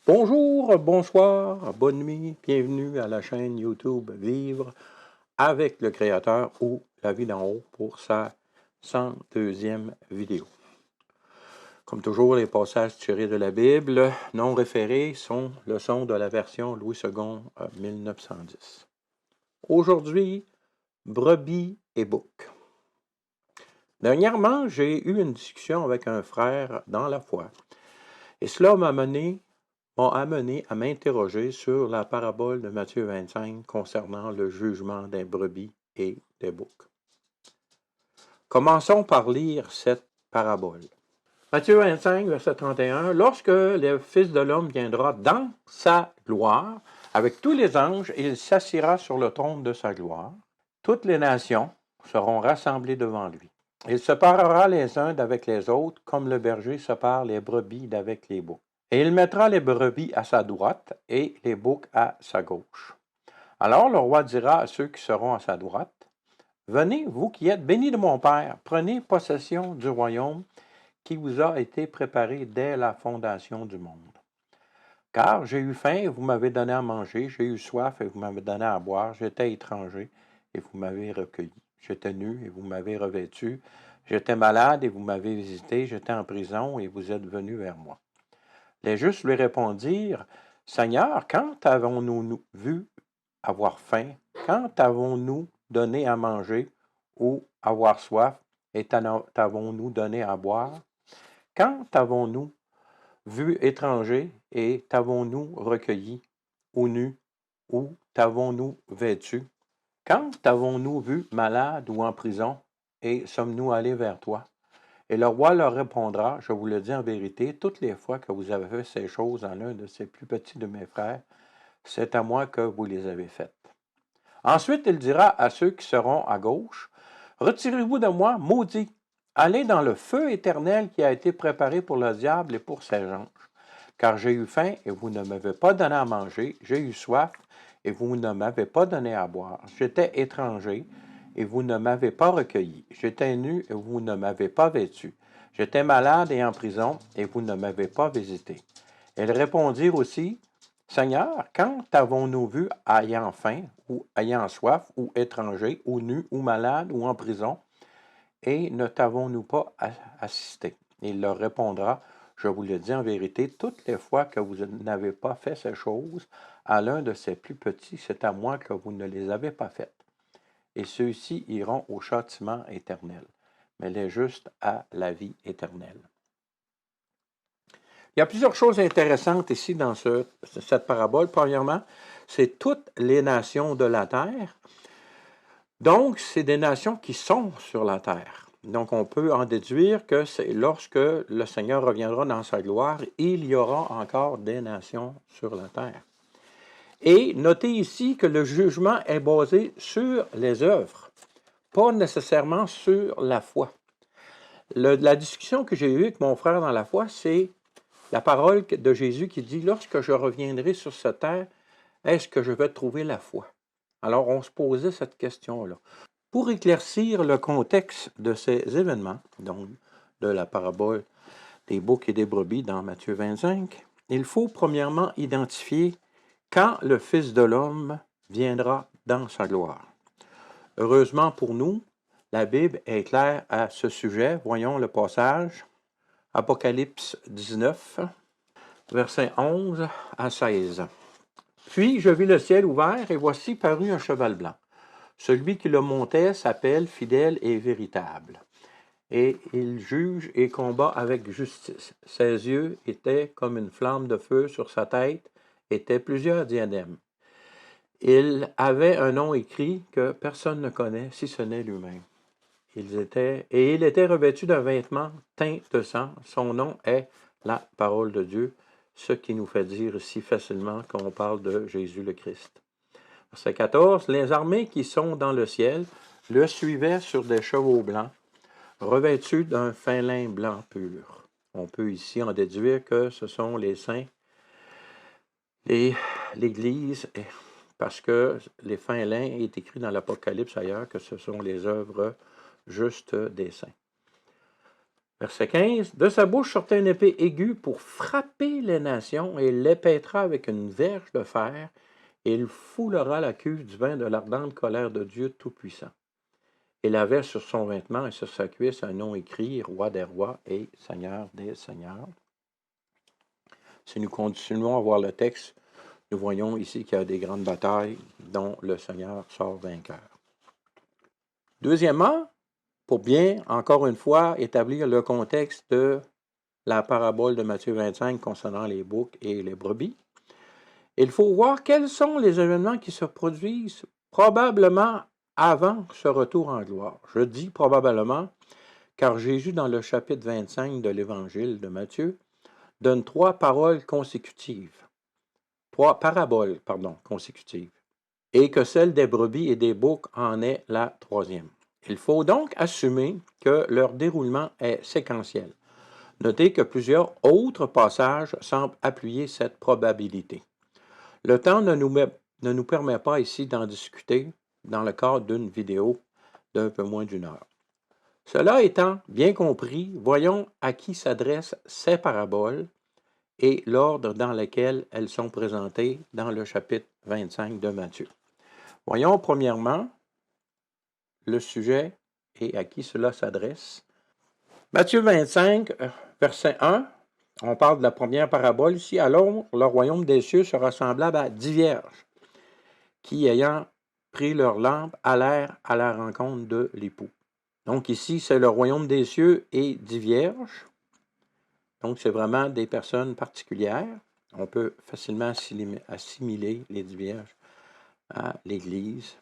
Bonjour, bonsoir, bonne nuit, bienvenue à la chaîne YouTube Vivre avec le Créateur ou La Vie d'en haut pour sa 102e vidéo. Comme toujours, les passages tirés de la Bible non référés sont leçons de la version Louis II 1910. Aujourd'hui, brebis et bouc. Dernièrement, j'ai eu une discussion avec un frère dans la foi et cela m'a amené à m'interroger sur la parabole de Matthieu 25 concernant le jugement des brebis et des boucs. Commençons par lire cette parabole. Matthieu 25, verset 31, « Lorsque le Fils de l'homme viendra dans sa gloire, avec tous les anges, il s'assiera sur le trône de sa gloire. Toutes les nations seront rassemblées devant lui. Il séparera les uns d'avec les autres, comme le berger sépare les brebis d'avec les boucs. Et il mettra les brebis à sa droite et les boucs à sa gauche. Alors le roi dira à ceux qui seront à sa droite, « Venez, vous qui êtes bénis de mon Père, prenez possession du royaume qui vous a été préparé dès la fondation du monde. Car j'ai eu faim et vous m'avez donné à manger, j'ai eu soif et vous m'avez donné à boire, j'étais étranger et vous m'avez recueilli, j'étais nu et vous m'avez revêtu, j'étais malade et vous m'avez visité, j'étais en prison et vous êtes venus vers moi. » Les justes lui répondirent, « Seigneur, quand avons-nous vu avoir faim? Quand avons-nous donné à manger ou avoir soif et t'avons-nous donné à boire? Quand avons-nous vu étranger et t'avons-nous recueilli ou nu ou t'avons-nous vêtu? Quand t'avons-nous vu malade ou en prison et sommes-nous allés vers toi? » Et le roi leur répondra, « Je vous le dis en vérité, toutes les fois que vous avez fait ces choses à l'un de ces plus petits de mes frères, c'est à moi que vous les avez faites. » Ensuite, il dira à ceux qui seront à gauche, « Retirez-vous de moi, maudits, allez dans le feu éternel qui a été préparé pour le diable et pour ses anges. Car j'ai eu faim et vous ne m'avez pas donné à manger, j'ai eu soif et vous ne m'avez pas donné à boire, j'étais étranger et vous ne m'avez pas recueilli. J'étais nu et vous ne m'avez pas vêtu. J'étais malade et en prison et vous ne m'avez pas visité. » Ils répondirent aussi, « Seigneur, quand t'avons-nous vu ayant faim ou ayant soif ou étranger ou nu ou malade ou en prison et ne t'avons-nous pas assisté? » Il leur répondra, « Je vous le dis en vérité, toutes les fois que vous n'avez pas fait ces choses à l'un de ces plus petits, c'est à moi que vous ne les avez pas faites. Et ceux-ci iront au châtiment éternel, mais les justes à la vie éternelle. » Il y a plusieurs choses intéressantes ici dans cette parabole. Premièrement, c'est toutes les nations de la terre. Donc, c'est des nations qui sont sur la terre. Donc, on peut en déduire que c'est lorsque le Seigneur reviendra dans sa gloire, il y aura encore des nations sur la terre. Et notez ici que le jugement est basé sur les œuvres, pas nécessairement sur la foi. La discussion que j'ai eue avec mon frère dans la foi, c'est la parole de Jésus qui dit « Lorsque je reviendrai sur cette terre, est-ce que je vais trouver la foi? » Alors, on se posait cette question-là. Pour éclaircir le contexte de ces événements, donc de la parabole des boucs et des brebis dans Matthieu 25, il faut premièrement identifier quand le Fils de l'homme viendra dans sa gloire. Heureusement pour nous, la Bible est claire à ce sujet. Voyons le passage. Apocalypse 19, versets 11 à 16. « Puis je vis le ciel ouvert, et voici parut un cheval blanc. Celui qui le montait s'appelle Fidèle et Véritable. Et il juge et combat avec justice. Ses yeux étaient comme une flamme de feu, sur sa tête étaient plusieurs diadèmes. Il avait un nom écrit que personne ne connaît, si ce n'est lui-même. Il était revêtu d'un vêtement teint de sang. Son nom est la parole de Dieu, ce qui nous fait dire si facilement qu'on parle de Jésus le Christ. Verset 14. Les armées qui sont dans le ciel le suivaient sur des chevaux blancs, revêtus d'un fin lin blanc pur. On peut ici en déduire que ce sont les saints, l'Église, parce que les fins lins est écrit dans l'Apocalypse ailleurs que ce sont les œuvres justes des saints. Verset 15. De sa bouche sortait une épée aiguë pour frapper les nations, et il les pètera avec une verge de fer, et il foulera la cuve du vin de l'ardente colère de Dieu Tout-Puissant. Il avait sur son vêtement et sur sa cuisse un nom écrit, Roi des rois et Seigneur des seigneurs. Si nous continuons à voir le texte, nous voyons ici qu'il y a des grandes batailles dont le Seigneur sort vainqueur. Deuxièmement, pour bien, encore une fois, établir le contexte de la parabole de Matthieu 25 concernant les boucs et les brebis, il faut voir quels sont les événements qui se produisent probablement avant ce retour en gloire. Je dis probablement, car Jésus, dans le chapitre 25 de l'Évangile de Matthieu, donne trois paraboles consécutives, et que celle des brebis et des boucs en est la troisième. Il faut donc assumer que leur déroulement est séquentiel. Notez que plusieurs autres passages semblent appuyer cette probabilité. Le temps ne nous permet pas ici d'en discuter dans le cadre d'une vidéo d'un peu moins d'une heure. Cela étant bien compris, voyons à qui s'adressent ces paraboles et l'ordre dans lequel elles sont présentées dans le chapitre 25 de Matthieu. Voyons premièrement le sujet et à qui cela s'adresse. Matthieu 25, verset 1, on parle de la première parabole ici. Alors, le royaume des cieux sera semblable à 10 vierges qui, ayant pris leur lampe, allèrent à la rencontre de l'époux. Donc ici, c'est le royaume des cieux et 10 vierges. Donc, c'est vraiment des personnes particulières. On peut facilement assimiler les 10 vierges à l'Église.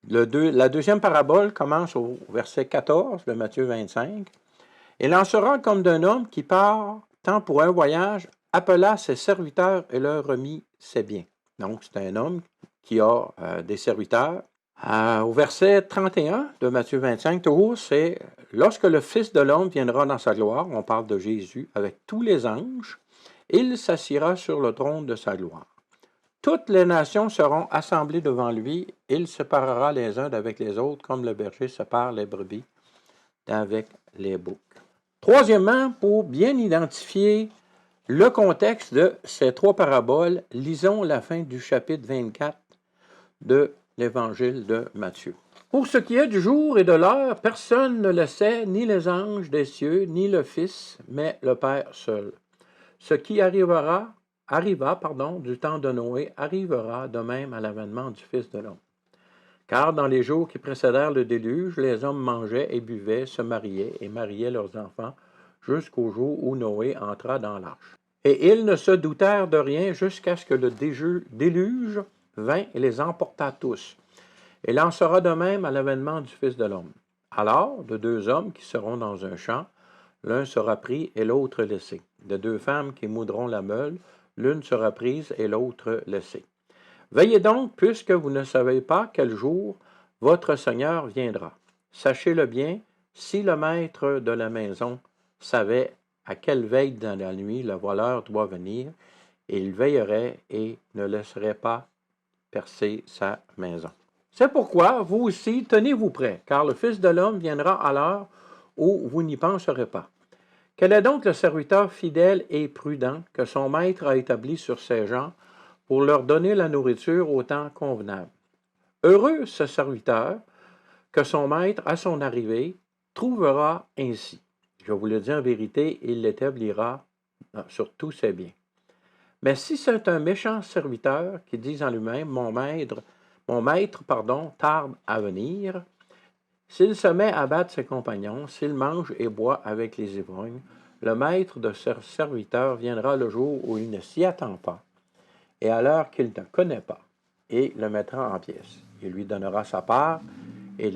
La deuxième parabole commence au verset 14 de Matthieu 25. « Il en sera comme d'un homme qui part, tant pour un voyage, appela ses serviteurs et leur remit ses biens. » Donc, c'est un homme qui a des serviteurs. Au verset 31 de Matthieu 25, toujours, c'est « Lorsque le Fils de l'homme viendra dans sa gloire, » on parle de Jésus, avec tous les anges, « il s'assiera sur le trône de sa gloire. Toutes les nations seront assemblées devant lui, il séparera les uns d'avec les autres, comme le berger sépare les brebis d'avec les boucs. » Troisièmement, pour bien identifier le contexte de ces trois paraboles, lisons la fin du chapitre 24 de l'Évangile de Matthieu. « Pour ce qui est du jour et de l'heure, personne ne le sait, ni les anges des cieux, ni le Fils, mais le Père seul. Ce qui arriva du temps de Noé arrivera de même à l'avènement du Fils de l'homme. Car dans les jours qui précédèrent le déluge, les hommes mangeaient et buvaient, se mariaient et mariaient leurs enfants, jusqu'au jour où Noé entra dans l'arche. Et ils ne se doutèrent de rien jusqu'à ce que le déluge vint et les emporta tous. Il en sera de même à l'avènement du Fils de l'homme. Alors, de deux hommes qui seront dans un champ, l'un sera pris et l'autre laissé. De deux femmes qui moudront la meule, l'une sera prise et l'autre laissée. Veillez donc, puisque vous ne savez pas quel jour votre Seigneur viendra. Sachez-le bien, si le maître de la maison savait à quelle veille dans la nuit le voleur doit venir, il veillerait et ne laisserait pas percer sa maison. C'est pourquoi, vous aussi, tenez-vous prêts, car le Fils de l'homme viendra à l'heure où vous n'y penserez pas. Quel est donc le serviteur fidèle et prudent que son maître a établi sur ses gens pour leur donner la nourriture au temps convenable? Heureux ce serviteur que son maître, à son arrivée, trouvera ainsi. Je vous le dis en vérité, il l'établira sur tous ses biens. Mais si c'est un méchant serviteur qui dit en lui-même, mon maître, tarde à venir, s'il se met à battre ses compagnons, s'il mange et boit avec les ivrognes, le maître de ce serviteur viendra le jour où il ne s'y attend pas, et à l'heure qu'il ne connaît pas, et le mettra en pièces. Il lui donnera sa part, et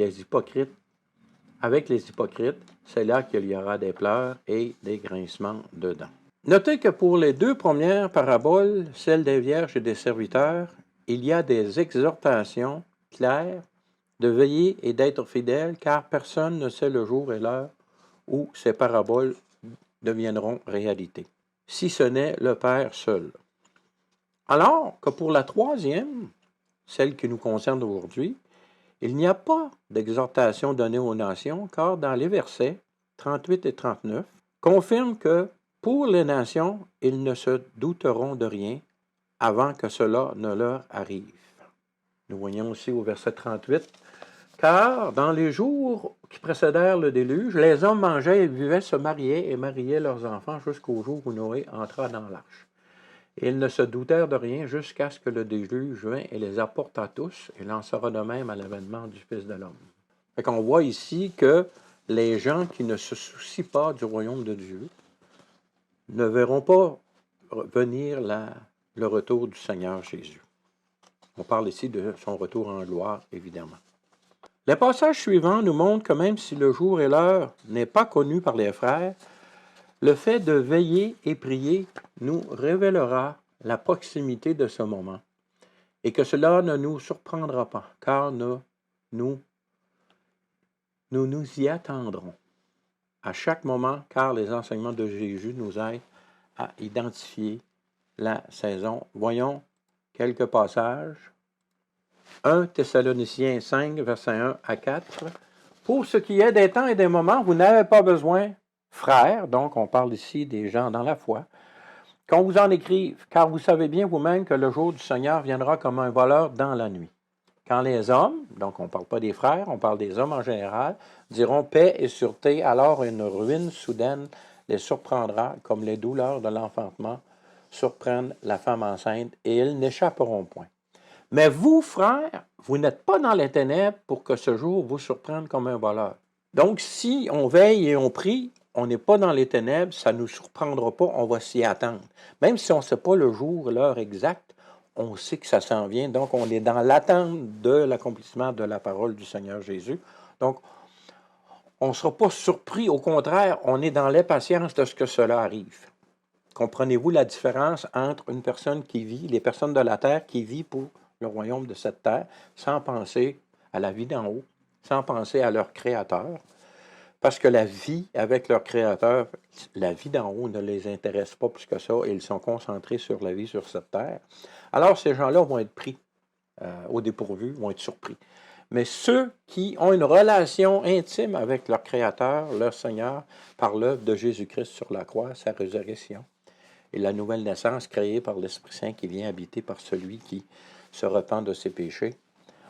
avec les hypocrites, c'est là qu'il y aura des pleurs et des grincements de dents. Notez que pour les deux premières paraboles, celle des vierges et des serviteurs, il y a des exhortations claires de veiller et d'être fidèle, car personne ne sait le jour et l'heure où ces paraboles deviendront réalité, si ce n'est le Père seul. Alors que pour la troisième, celle qui nous concerne aujourd'hui, il n'y a pas d'exhortation donnée aux nations, car dans les versets 38 et 39, confirme que pour les nations, ils ne se douteront de rien avant que cela ne leur arrive. Nous voyons aussi au verset 38, « Car dans les jours qui précédèrent le déluge, les hommes mangeaient et buvaient, se mariaient et mariaient leurs enfants jusqu'au jour où Noé entra dans l'arche. Et ils ne se doutèrent de rien jusqu'à ce que le déluge vint et les apporta tous, et il en sera de même à l'avènement du Fils de l'homme. » Fait qu'on voit ici que les gens qui ne se soucient pas du royaume de Dieu ne verront pas venir le retour du Seigneur Jésus. On parle ici de son retour en gloire, évidemment. Les passages suivants nous montrent que même si le jour et l'heure n'est pas connu par les frères, le fait de veiller et prier nous révélera la proximité de ce moment et que cela ne nous surprendra pas, car nous y attendrons à chaque moment, car les enseignements de Jésus nous aident à identifier la saison. Voyons quelques passages. 1 Thessaloniciens 5, versets 1 à 4. « Pour ce qui est des temps et des moments, vous n'avez pas besoin, frères, donc on parle ici des gens dans la foi, qu'on vous en écrive, car vous savez bien vous-même que le jour du Seigneur viendra comme un voleur dans la nuit. Quand les hommes, donc on ne parle pas des frères, on parle des hommes en général, diront paix et sûreté, alors une ruine soudaine les surprendra comme les douleurs de l'enfantement surprennent la femme enceinte, et ils n'échapperont point. Mais vous, frères, vous n'êtes pas dans les ténèbres pour que ce jour vous surprenne comme un voleur. » Donc, si on veille et on prie, on n'est pas dans les ténèbres, ça ne nous surprendra pas, on va s'y attendre. Même si on ne sait pas le jour, l'heure exacte, on sait que ça s'en vient. Donc, on est dans l'attente de l'accomplissement de la parole du Seigneur Jésus. Donc, on ne sera pas surpris. Au contraire, on est dans l'impatience de ce que cela arrive. Comprenez-vous la différence entre une personne qui vit, les personnes de la terre qui vivent pour le royaume de cette terre, sans penser à la vie d'en haut, sans penser à leur Créateur, parce que la vie avec leur Créateur, la vie d'en haut ne les intéresse pas plus que ça, et ils sont concentrés sur la vie sur cette terre. Alors, ces gens-là vont être pris au dépourvu, vont être surpris. Mais ceux qui ont une relation intime avec leur Créateur, leur Seigneur, par l'œuvre de Jésus-Christ sur la croix, sa résurrection, et la nouvelle naissance créée par l'Esprit Saint qui vient habiter par celui qui se repent de ses péchés,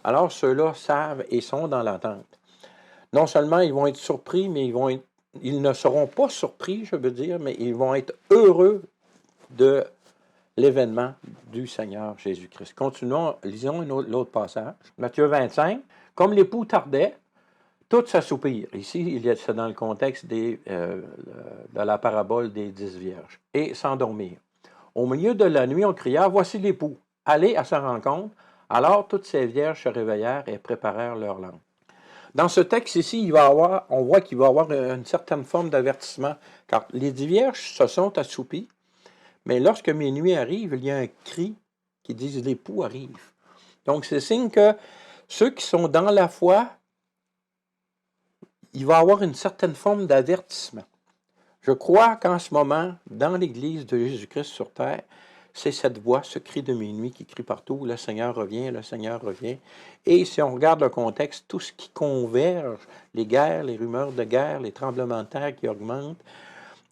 alors ceux-là savent et sont dans l'attente. Non seulement ils vont être surpris, mais ils ne seront pas surpris, je veux dire, mais ils vont être heureux de l'événement du Seigneur Jésus-Christ. Continuons, lisons l'autre passage. Matthieu 25. « Comme l'époux tardait, tous s'assoupirent. » Ici, c'est dans le contexte de la parabole des 10 vierges. « Et s'endormirent. Au milieu de la nuit, on cria, « Voici l'époux, allez à sa rencontre. » Alors toutes ces vierges se réveillèrent et préparèrent leur lampe. Dans ce texte ici, on voit qu'il va y avoir une certaine forme d'avertissement, car les 10 vierges se sont assoupies, mais lorsque minuit arrive, il y a un cri qui dit « L'époux arrive ». Donc c'est signe que ceux qui sont dans la foi, il va y avoir une certaine forme d'avertissement. Je crois qu'en ce moment, dans l'Église de Jésus-Christ sur terre, c'est cette voix, ce cri de minuit qui crie partout, le Seigneur revient, le Seigneur revient. Et si on regarde le contexte, tout ce qui converge, les guerres, les rumeurs de guerre, les tremblements de terre qui augmentent,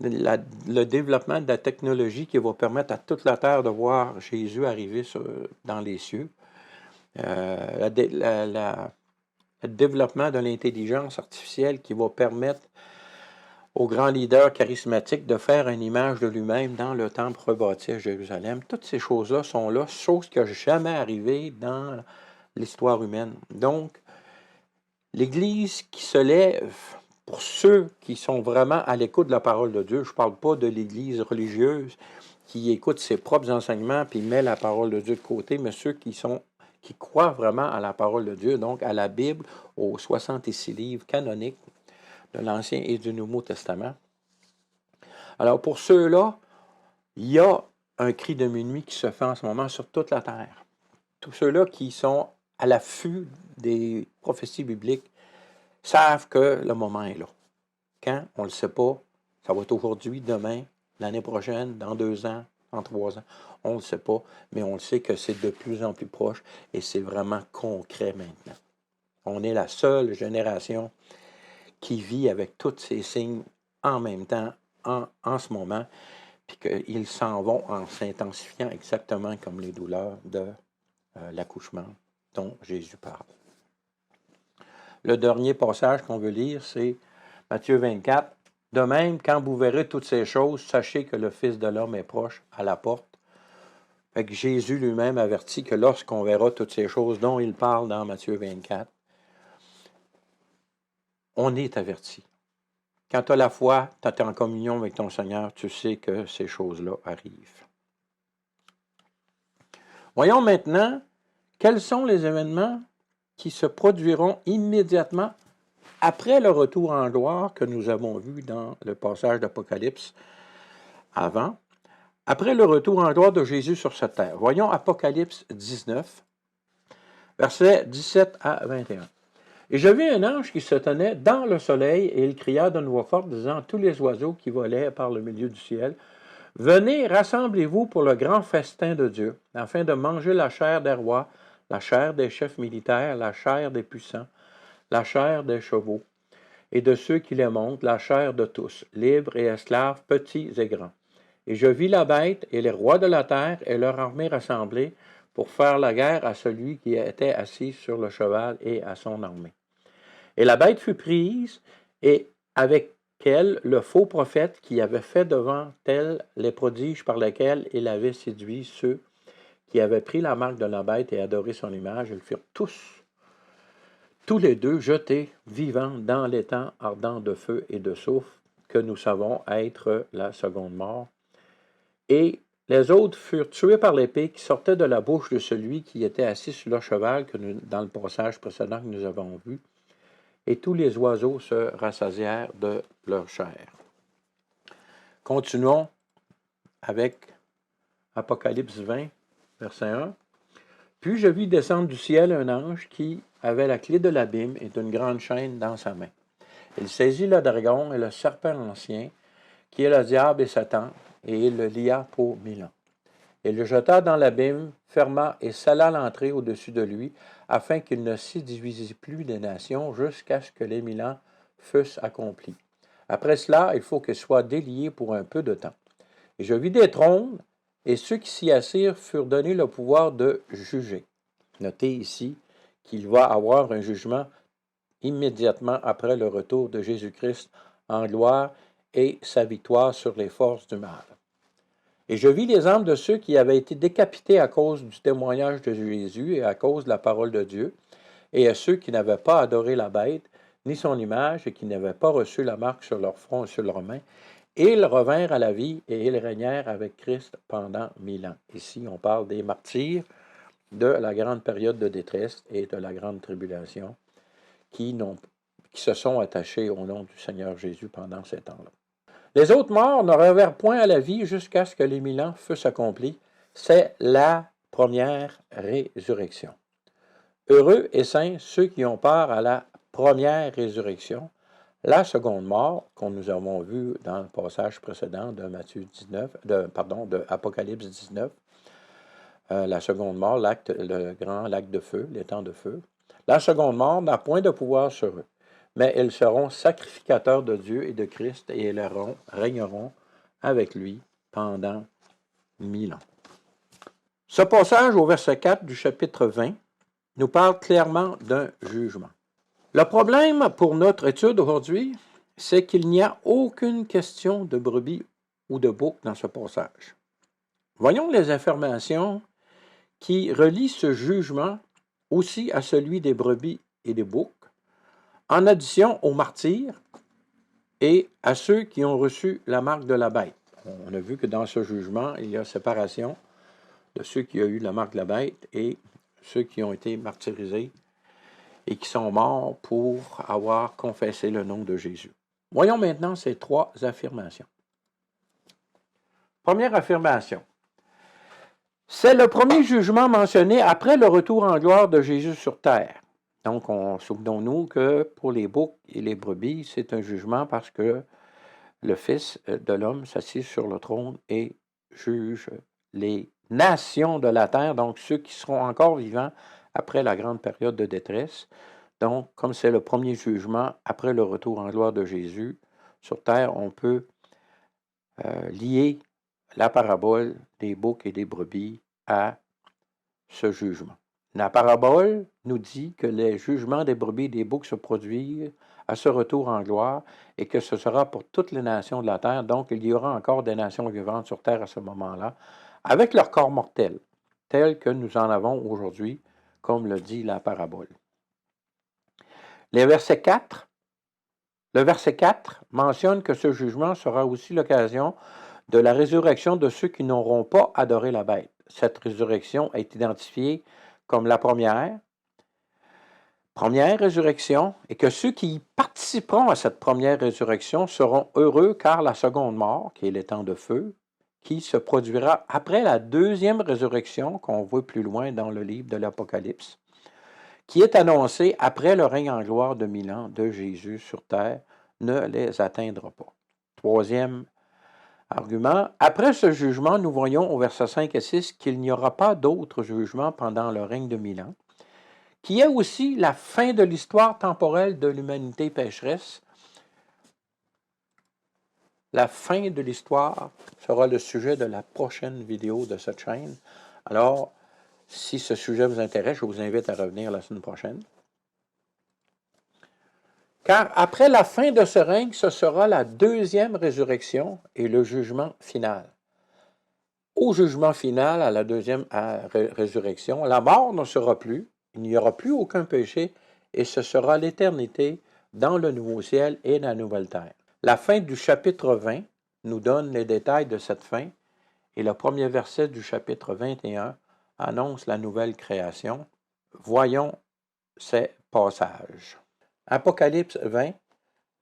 le développement de la technologie qui va permettre à toute la terre de voir Jésus arriver dans les cieux, le développement de l'intelligence artificielle qui va permettre aux grands leaders charismatiques de faire une image de lui-même dans le temple rebâti à Jérusalem. Toutes ces choses-là sont là, choses qui n'ont jamais arrivé dans l'histoire humaine. Donc, l'Église qui se lève, pour ceux qui sont vraiment à l'écoute de la parole de Dieu, je ne parle pas de l'Église religieuse qui écoute ses propres enseignements puis met la parole de Dieu de côté, mais ceux qui croient vraiment à la parole de Dieu, donc à la Bible, aux 66 livres canoniques de l'Ancien et du Nouveau Testament. Alors pour ceux-là, il y a un cri de minuit qui se fait en ce moment sur toute la terre. Tous ceux-là qui sont à l'affût des prophéties bibliques savent que le moment est là. Quand? On ne le sait pas. Ça va être aujourd'hui, demain, l'année prochaine, dans 2 ans, dans 3 ans. On ne le sait pas, mais on le sait que c'est de plus en plus proche et c'est vraiment concret maintenant. On est la seule génération qui vit avec tous ces signes en même temps en ce moment, puis qu'ils s'en vont en s'intensifiant exactement comme les douleurs de l'accouchement dont Jésus parle. Le dernier passage qu'on veut lire, c'est Matthieu 24. De même, quand vous verrez toutes ces choses, sachez que le Fils de l'homme est proche à la porte. Fait que Jésus lui-même avertit que lorsqu'on verra toutes ces choses dont il parle dans Matthieu 24, on est averti. Quand tu as la foi, tu es en communion avec ton Seigneur, tu sais que ces choses-là arrivent. Voyons maintenant quels sont les événements qui se produiront immédiatement après le retour en gloire que nous avons vu dans le passage d'Apocalypse avant, après le retour en gloire de Jésus sur cette terre. Voyons Apocalypse 19, versets 17 à 21. Et je vis un ange qui se tenait dans le soleil, et il cria d'une voix forte, disant à tous les oiseaux qui volaient par le milieu du ciel, « Venez, rassemblez-vous pour le grand festin de Dieu, afin de manger la chair des rois, la chair des chefs militaires, la chair des puissants, la chair des chevaux, et de ceux qui les montent, la chair de tous, libres et esclaves, petits et grands. Et je vis la bête et les rois de la terre et leur armée rassemblés pour faire la guerre à celui qui était assis sur le cheval et à son armée. Et la bête fut prise, et avec elle le faux prophète qui avait fait devant elle les prodiges par lesquels il avait séduit ceux qui avaient pris la marque de la bête et adoré son image. Ils furent tous les deux jetés vivants dans l'étang ardent de feu et de soufre, que nous savons être la seconde mort. Et les autres furent tués par l'épée qui sortait de la bouche de celui qui était assis sur le cheval, dans le passage précédent que nous avons vu. Et tous les oiseaux se rassasièrent de leur chair. Continuons avec Apocalypse 20, verset 1. Puis je vis descendre du ciel un ange qui avait la clé de l'abîme et d'une grande chaîne dans sa main. Il saisit le dragon et le serpent ancien, qui est le diable et Satan, et il le lia pour 1000 ans. Il le jeta dans l'abîme, ferma et scella l'entrée au-dessus de lui, afin qu'il ne s'y divisît plus des nations jusqu'à ce que les 1000 ans fussent accomplis. Après cela, il faut qu'il soit délié pour un peu de temps. Et je vis des trônes, et ceux qui s'y assirent furent donnés le pouvoir de juger. Notez ici qu'il va avoir un jugement immédiatement après le retour de Jésus-Christ en gloire et sa victoire sur les forces du mal. Et je vis les âmes de ceux qui avaient été décapités à cause du témoignage de Jésus et à cause de la parole de Dieu, et à ceux qui n'avaient pas adoré la bête, ni son image, et qui n'avaient pas reçu la marque sur leur front et sur leurs mains. Et ils revinrent à la vie, et ils régnèrent avec Christ pendant 1000 ans. Ici, on parle des martyrs de la grande période de détresse et de la grande tribulation qui se sont attachés au nom du Seigneur Jésus pendant ces temps-là. Les autres morts ne revinrent point à la vie jusqu'à ce que les 1000 ans fussent accomplis. C'est la première résurrection. Heureux et saints ceux qui ont part à la première résurrection. La seconde mort, qu'on nous avons vu dans le passage précédent de de Apocalypse 19, la seconde mort, le grand lac de feu, l'étang de feu. La seconde mort n'a point de pouvoir sur eux, mais ils seront sacrificateurs de Dieu et de Christ, et ils régneront avec lui pendant 1000 ans. Ce passage au verset 4 du chapitre 20 nous parle clairement d'un jugement. Le problème pour notre étude aujourd'hui, c'est qu'il n'y a aucune question de brebis ou de bouc dans ce passage. Voyons les informations qui relient ce jugement aussi à celui des brebis et des boucs, en addition aux martyrs et à ceux qui ont reçu la marque de la bête. On a vu que dans ce jugement, il y a séparation de ceux qui ont eu la marque de la bête et ceux qui ont été martyrisés et qui sont morts pour avoir confessé le nom de Jésus. Voyons maintenant ces trois affirmations. Première affirmation. C'est le premier jugement mentionné après le retour en gloire de Jésus sur terre. Donc, souvenons-nous que pour les boucs et les brebis, c'est un jugement parce que le Fils de l'homme s'assied sur le trône et juge les nations de la terre, donc ceux qui seront encore vivants après la grande période de détresse. Donc, comme c'est le premier jugement après le retour en gloire de Jésus sur terre, on peut lier la parabole des boucs et des brebis à ce jugement. La parabole nous dit que les jugements des brebis et des boucs se produisent à ce retour en gloire et que ce sera pour toutes les nations de la terre. Donc, il y aura encore des nations vivantes sur terre à ce moment-là, avec leur corps mortel, tel que nous en avons aujourd'hui, comme le dit la parabole. Le verset 4 mentionne que ce jugement sera aussi l'occasion de la résurrection de ceux qui n'auront pas adoré la bête. Cette résurrection est identifiée comme la première résurrection, et que ceux qui participeront à cette première résurrection seront heureux, car la seconde mort, qui est les temps de feu, qui se produira après la deuxième résurrection, qu'on voit plus loin dans le livre de l'Apocalypse, qui est annoncée après le règne en gloire de 1000 ans de Jésus sur terre, ne les atteindra pas. Troisième argument, après ce jugement, nous voyons au verset 5 et 6 qu'il n'y aura pas d'autre jugement pendant le règne de 1000 ans, qui est aussi la fin de l'histoire temporelle de l'humanité pécheresse. La fin de l'histoire sera le sujet de la prochaine vidéo de cette chaîne. Alors, si ce sujet vous intéresse, je vous invite à revenir la semaine prochaine. Car après la fin de ce règne, ce sera la deuxième résurrection et le jugement final. Au jugement final, à la deuxième résurrection, la mort ne sera plus, il n'y aura plus aucun péché, et ce sera l'éternité dans le nouveau ciel et la nouvelle terre. La fin du chapitre 20 nous donne les détails de cette fin, et le premier verset du chapitre 21 annonce la nouvelle création. Voyons ces passages. Apocalypse 20,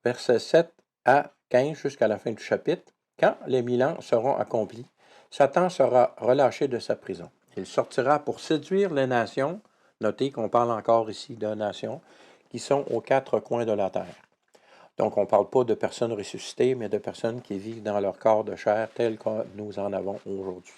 versets 7 à 15 jusqu'à la fin du chapitre. Quand les 1000 ans seront accomplis, Satan sera relâché de sa prison. Il sortira pour séduire les nations. Notez qu'on parle encore ici de nations qui sont aux quatre coins de la terre. Donc, on ne parle pas de personnes ressuscitées, mais de personnes qui vivent dans leur corps de chair tel que nous en avons aujourd'hui.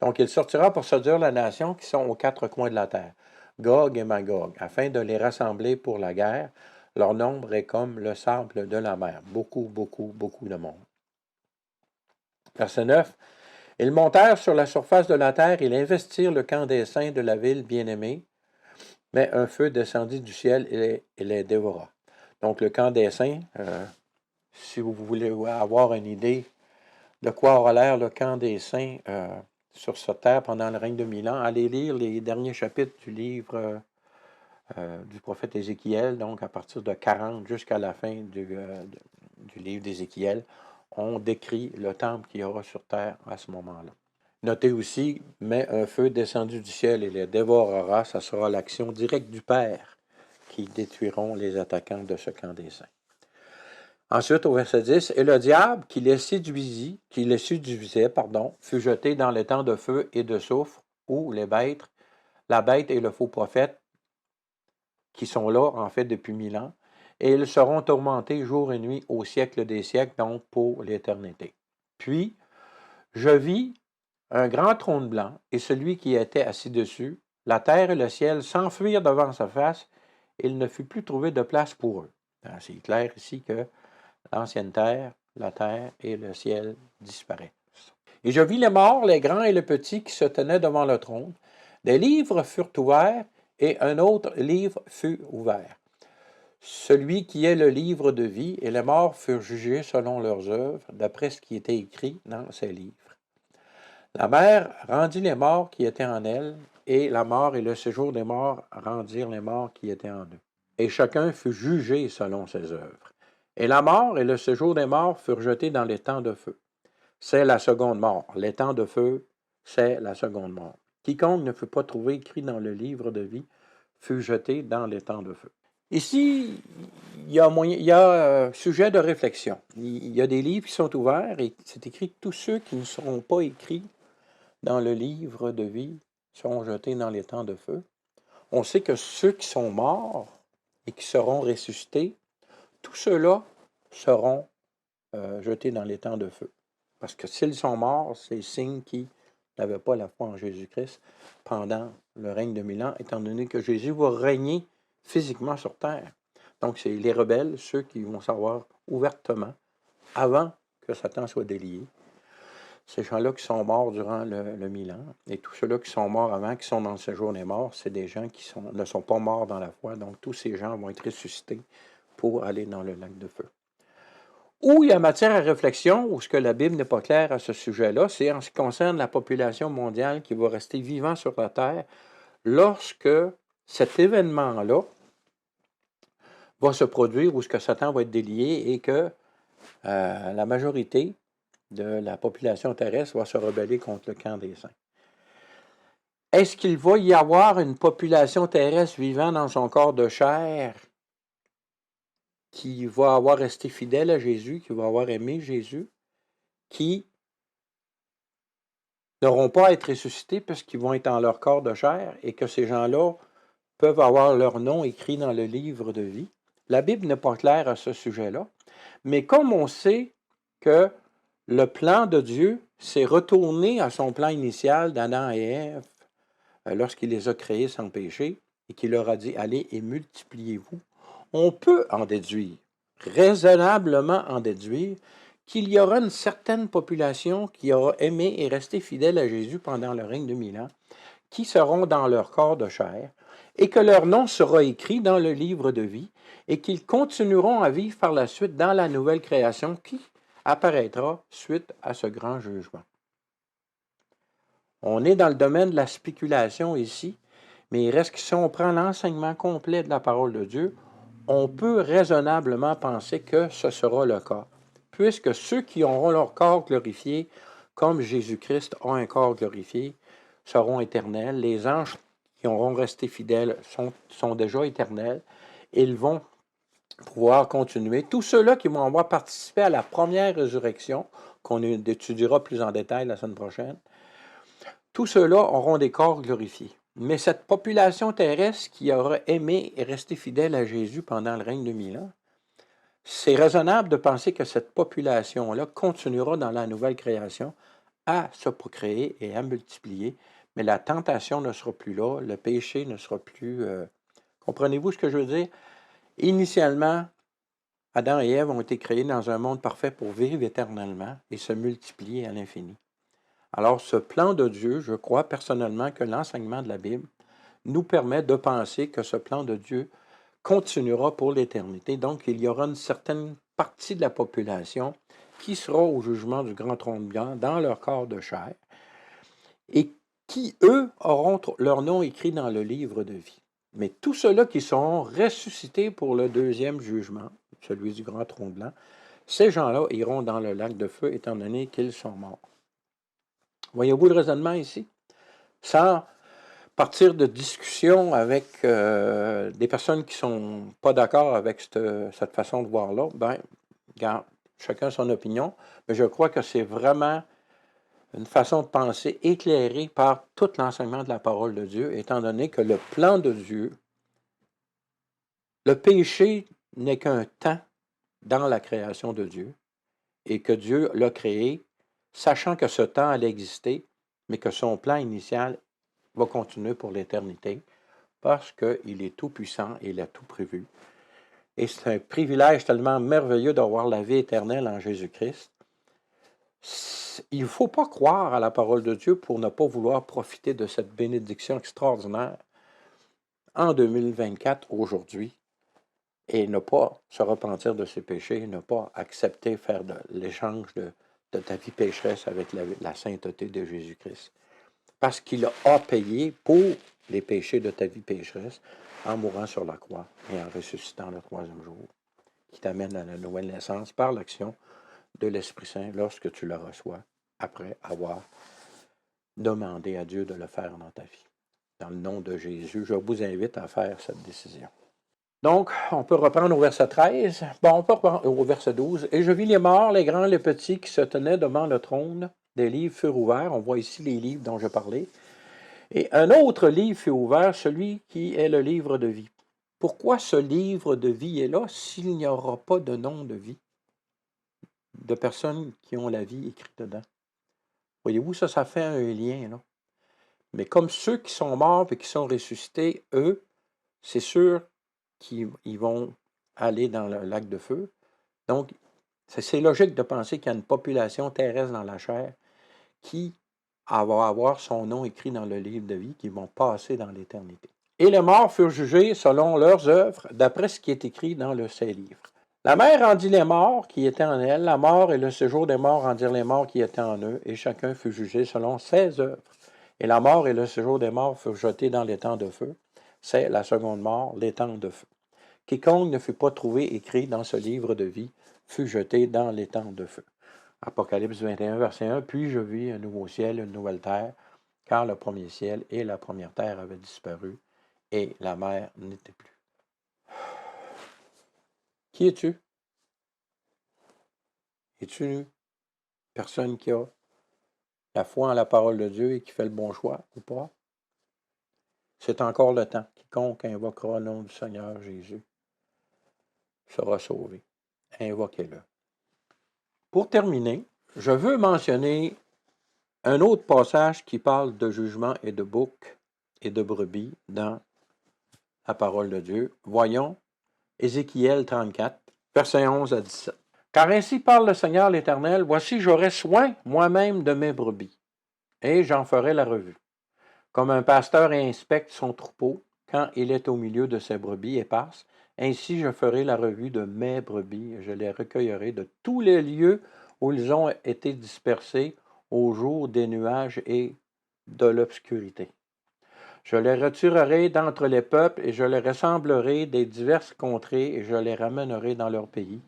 Donc, il sortira pour séduire les nations qui sont aux quatre coins de la terre, Gog et Magog, afin de les rassembler pour la guerre. Leur nombre est comme le sable de la mer. Beaucoup, beaucoup, beaucoup de monde. Verset 9. Ils montèrent sur la surface de la terre, ils investirent le camp des saints de la ville bien-aimée, mais un feu descendit du ciel et les dévora. Donc, le camp des saints, si vous voulez avoir une idée de quoi aura l'air le camp des saints sur cette terre pendant le règne de 1000 ans, allez lire les derniers chapitres du livre du prophète Ézéchiel, donc à partir de 40 jusqu'à la fin du livre d'Ézéchiel. On décrit le temple qu'il y aura sur terre à ce moment-là. Notez aussi, mais un feu descendu du ciel et les dévorera, ça sera l'action directe du Père qui détruiront les attaquants de ce camp des saints. Ensuite, au verset 10, « Et le diable qui les séduisait, fut jeté dans les temps de feu et de soufre, où la bête et le faux prophète, qui sont là, en fait, depuis 1000 ans, et ils seront tourmentés jour et nuit au siècle des siècles, donc pour l'éternité. Puis, je vis un grand trône blanc, et celui qui était assis dessus, la terre et le ciel s'enfuirent devant sa face, et il ne fut plus trouvé de place pour eux. » C'est clair ici que l'ancienne terre, la terre et le ciel disparaissent. Et je vis les morts, les grands et les petits, qui se tenaient devant le trône. Des livres furent ouverts, et un autre livre fut ouvert. Celui qui est le livre de vie, et les morts furent jugés selon leurs œuvres, d'après ce qui était écrit dans ces livres. La mer rendit les morts qui étaient en elle, et la mort et le séjour des morts rendirent les morts qui étaient en eux. Et chacun fut jugé selon ses œuvres. Et la mort et le séjour des morts furent jetés dans les temps de feu. C'est la seconde mort. Les temps de feu, c'est la seconde mort. Quiconque ne fut pas trouvé écrit dans le livre de vie fut jeté dans les temps de feu. Ici, il y a sujet de réflexion. Il y a des livres qui sont ouverts et c'est écrit que tous ceux qui ne seront pas écrits dans le livre de vie seront jetés dans les temps de feu. On sait que ceux qui sont morts et qui seront ressuscités, tous ceux-là seront jetés dans les temps de feu. Parce que s'ils sont morts, c'est signe qu'ils n'avaient pas la foi en Jésus-Christ pendant le règne de 1000 ans, étant donné que Jésus va régner physiquement sur terre. Donc, c'est les rebelles, ceux qui vont savoir ouvertement, avant que Satan soit délié. Ces gens-là qui sont morts durant le 1000 ans, et tous ceux-là qui sont morts avant, qui sont dans le séjour des morts, c'est des gens qui ne sont pas morts dans la foi. Donc, tous ces gens vont être ressuscités pour aller dans le lac de feu. Où il y a matière à réflexion, ou ce que la Bible n'est pas claire à ce sujet-là, c'est en ce qui concerne la population mondiale qui va rester vivant sur la terre lorsque cet événement-là va se produire, où ce que Satan va être délié et que la majorité de la population terrestre va se rebeller contre le camp des saints. Est-ce qu'il va y avoir une population terrestre vivant dans son corps de chair qui va avoir resté fidèle à Jésus, qui va avoir aimé Jésus, qui n'auront pas à être ressuscités parce qu'ils vont être dans leur corps de chair et que ces gens-là peuvent avoir leur nom écrit dans le livre de vie? La Bible n'est pas claire à ce sujet-là, mais comme on sait que le plan de Dieu s'est retourné à son plan initial d'Adam et Ève lorsqu'il les a créés sans péché et qu'il leur a dit « Allez et multipliez-vous », on peut en déduire, raisonnablement en déduire, qu'il y aura une certaine population qui aura aimé et resté fidèle à Jésus pendant le règne de 1000 ans, qui seront dans leur corps de chair, et que leur nom sera écrit dans le livre de vie, et qu'ils continueront à vivre par la suite dans la nouvelle création qui apparaîtra suite à ce grand jugement. On est dans le domaine de la spéculation ici, mais il reste que si on prend l'enseignement complet de la parole de Dieu, on peut raisonnablement penser que ce sera le cas, puisque ceux qui auront leur corps glorifié, comme Jésus-Christ a un corps glorifié, seront éternels. Les anges qui auront resté fidèles sont déjà éternels. Ils vont pouvoir continuer. Tous ceux-là qui vont avoir participé à la première résurrection, qu'on étudiera plus en détail la semaine prochaine, tous ceux-là auront des corps glorifiés. Mais cette population terrestre qui aura aimé et resté fidèle à Jésus pendant le règne de 1000 ans, c'est raisonnable de penser que cette population-là continuera dans la nouvelle création à se procréer et à multiplier, mais la tentation ne sera plus là, le péché ne sera plus... Comprenez-vous ce que je veux dire? Initialement, Adam et Ève ont été créés dans un monde parfait pour vivre éternellement et se multiplier à l'infini. Alors, ce plan de Dieu, je crois personnellement que l'enseignement de la Bible nous permet de penser que ce plan de Dieu continuera pour l'éternité. Donc, il y aura une certaine partie de la population qui sera au jugement du grand trône blanc dans leur corps de chair et qui, eux, auront leur nom écrit dans le livre de vie. Mais tous ceux-là qui seront ressuscités pour le deuxième jugement, celui du grand trône blanc, ces gens-là iront dans le lac de feu étant donné qu'ils sont morts. Voyez-vous le raisonnement ici? Sans partir de discussions avec des personnes qui ne sont pas d'accord avec cette façon de voir-là, bien, regarde, chacun son opinion, mais je crois que c'est vraiment une façon de penser éclairée par tout l'enseignement de la parole de Dieu, étant donné que le plan de Dieu, le péché n'est qu'un temps dans la création de Dieu, et que Dieu l'a créé, sachant que ce temps allait exister, mais que son plan initial va continuer pour l'éternité, parce qu'il est tout-puissant et il a tout prévu. Et c'est un privilège tellement merveilleux d'avoir la vie éternelle en Jésus-Christ. Il ne faut pas croire à la parole de Dieu pour ne pas vouloir profiter de cette bénédiction extraordinaire en 2024, aujourd'hui, et ne pas se repentir de ses péchés, ne pas accepter faire l'échange de ta vie pécheresse avec la sainteté de Jésus-Christ. Parce qu'il a payé pour les péchés de ta vie pécheresse en mourant sur la croix et en ressuscitant le troisième jour, qui t'amène à la nouvelle naissance par l'action de l'Esprit Saint lorsque tu le reçois après avoir demandé à Dieu de le faire dans ta vie. Dans le nom de Jésus, je vous invite à faire cette décision. Donc, on peut reprendre au verset 13. Bon, on peut reprendre au verset 12. « Et je vis les morts, les grands, les petits, qui se tenaient devant le trône. Des livres furent ouverts. » On voit ici les livres dont je parlais. Et un autre livre fut ouvert, celui qui est le livre de vie. Pourquoi ce livre de vie est là s'il n'y aura pas de nom de vie, de personnes qui ont la vie écrite dedans? Voyez-vous, ça fait un lien, là. Mais comme ceux qui sont morts et qui sont ressuscités, eux, c'est sûr qu'ils vont aller dans le lac de feu. Donc, C'est logique de penser qu'il y a une population terrestre dans la chair qui va avoir son nom écrit dans le livre de vie, qui vont passer dans l'éternité. Et les morts furent jugés selon leurs œuvres, d'après ce qui est écrit dans ces livres. La mer rendit les morts qui étaient en elle, la mort et le séjour des morts rendirent les morts qui étaient en eux, et chacun fut jugé selon ses œuvres. Et la mort et le séjour des morts furent jetés dans l'étang de feu. C'est la seconde mort, l'étang de feu. Quiconque ne fut pas trouvé écrit dans ce livre de vie fut jeté dans l'étang de feu. Apocalypse 21, verset 1. Puis je vis un nouveau ciel, une nouvelle terre, car le premier ciel et la première terre avaient disparu, et la mer n'était plus. Qui es-tu? Es-tu une personne qui a la foi en la parole de Dieu et qui fait le bon choix ou pas? C'est encore le temps. Quiconque invoquera le nom du Seigneur Jésus sera sauvé. Invoquez-le. Pour terminer, je veux mentionner un autre passage qui parle de jugement et de bouc et de brebis dans la parole de Dieu. Voyons Ézéchiel 34, versets 11 à 17. Car ainsi parle le Seigneur l'Éternel, voici j'aurai soin moi-même de mes brebis, et j'en ferai la revue. Comme un pasteur inspecte son troupeau quand il est au milieu de ses brebis éparses, ainsi je ferai la revue de mes brebis, et je les recueillerai de tous les lieux où ils ont été dispersés au jour des nuages et de l'obscurité. Je les retirerai d'entre les peuples, et je les rassemblerai des diverses contrées, et je les ramènerai dans leur pays.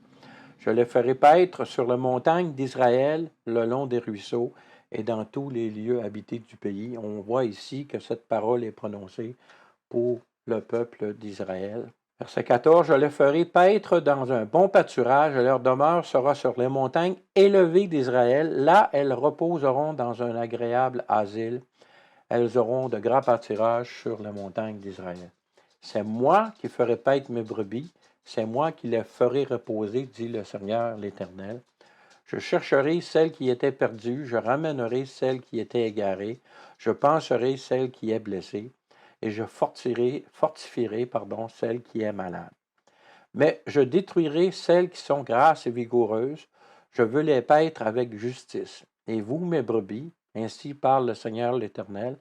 Je les ferai paître sur les montagnes d'Israël, le long des ruisseaux, et dans tous les lieux habités du pays. On voit ici que cette parole est prononcée pour le peuple d'Israël. Verset 14, je les ferai paître dans un bon pâturage, et leur demeure sera sur les montagnes élevées d'Israël. Là, elles reposeront dans un agréable asile. Elles auront de grands pâturages sur les montagnes d'Israël. C'est moi qui ferai paître mes brebis, c'est moi qui les ferai reposer, dit le Seigneur l'Éternel. Je chercherai celle qui était perdue, je ramènerai celle qui était égarée, je panserai celle qui est blessée, et je fortifierai celle qui est malade. Mais je détruirai celles qui sont grasses et vigoureuses, je veux les paître avec justice. Et vous, mes brebis, ainsi parle le Seigneur l'Éternel,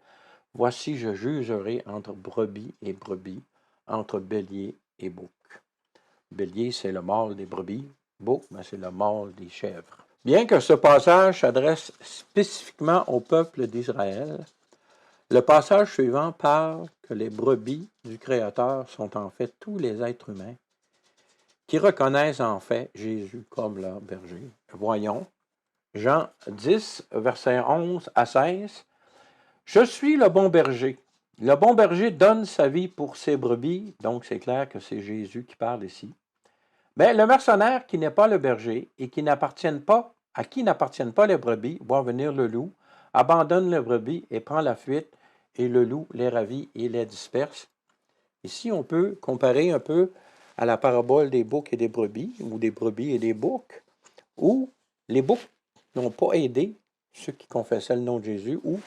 voici je jugerai entre brebis et brebis, entre bélier et bouc. Bélier, c'est le mâle des brebis, bouc, c'est le mâle des chèvres. Bien que ce passage s'adresse spécifiquement au peuple d'Israël, le passage suivant parle que les brebis du Créateur sont en fait tous les êtres humains qui reconnaissent en fait Jésus comme leur berger. Voyons, Jean 10, versets 11 à 16. Je suis le bon berger. Le bon berger donne sa vie pour ses brebis, donc c'est clair que c'est Jésus qui parle ici. Mais le mercenaire qui n'est pas le berger et à qui n'appartiennent pas les brebis, voit venir le loup, abandonne les brebis et prend la fuite, et le loup les ravit et les disperse. Ici, on peut comparer un peu à la parabole des boucs et des brebis, ou des brebis et des boucs, où les boucs n'ont pas aidé ceux qui confessaient le nom de Jésus ou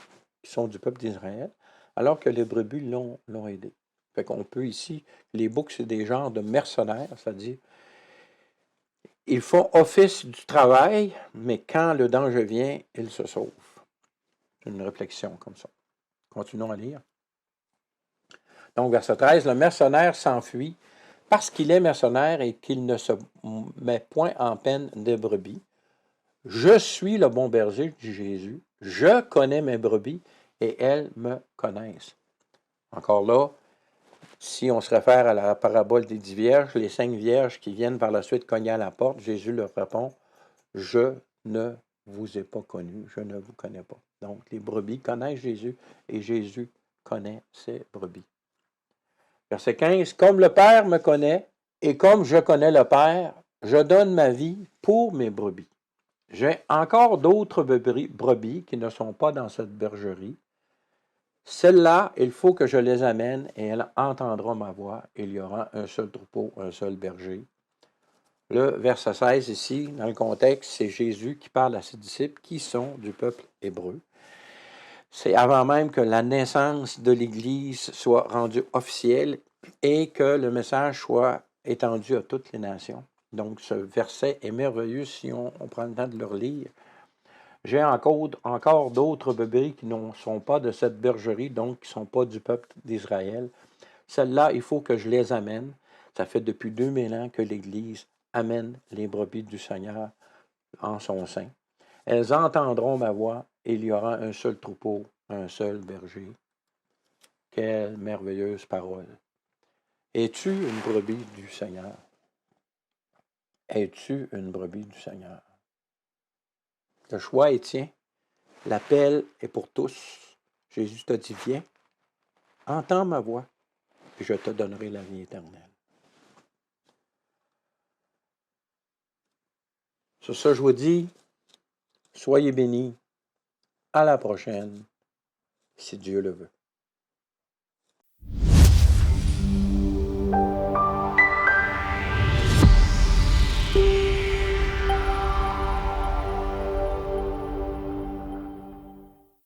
qui sont du peuple d'Israël, alors que les brebis l'ont aidé. Fait qu'on peut ici, les boucs, c'est des genres de mercenaires, c'est-à-dire ils font office du travail, mais quand le danger vient, ils se sauvent. C'est une réflexion comme ça. Continuons à lire. Donc, verset 13, le mercenaire s'enfuit parce qu'il est mercenaire et qu'il ne se met point en peine des brebis. Je suis le bon berger, dit Jésus. Je connais mes brebis et elles me connaissent. Encore là, si on se réfère à la parabole des 10 vierges, les 5 vierges qui viennent par la suite cogner à la porte, Jésus leur répond, « Je ne vous ai pas connu, je ne vous connais pas. » Donc, les brebis connaissent Jésus et Jésus connaît ses brebis. Verset 15, « Comme le Père me connaît et comme je connais le Père, je donne ma vie pour mes brebis. J'ai encore d'autres brebis qui ne sont pas dans cette bergerie. Celles-là, il faut que je les amène et elles entendront ma voix. Il y aura un seul troupeau, un seul berger. » Le verset 16 ici, dans le contexte, c'est Jésus qui parle à ses disciples qui sont du peuple hébreu. C'est avant même que la naissance de l'Église soit rendue officielle et que le message soit étendu à toutes les nations. Donc, ce verset est merveilleux si on prend le temps de le relire. J'ai encore d'autres brebis qui ne sont pas de cette bergerie, donc qui ne sont pas du peuple d'Israël. Celles-là, il faut que je les amène. Ça fait depuis 2000 ans que l'Église amène les brebis du Seigneur en son sein. Elles entendront ma voix et il y aura un seul troupeau, un seul berger. Quelle merveilleuse parole. Es-tu une brebis du Seigneur? Es-tu une brebis du Seigneur? Le choix est tien. L'appel est pour tous. Jésus t'a dit, viens, entends ma voix, et je te donnerai la vie éternelle. Sur ce, je vous dis, soyez bénis. À la prochaine, si Dieu le veut.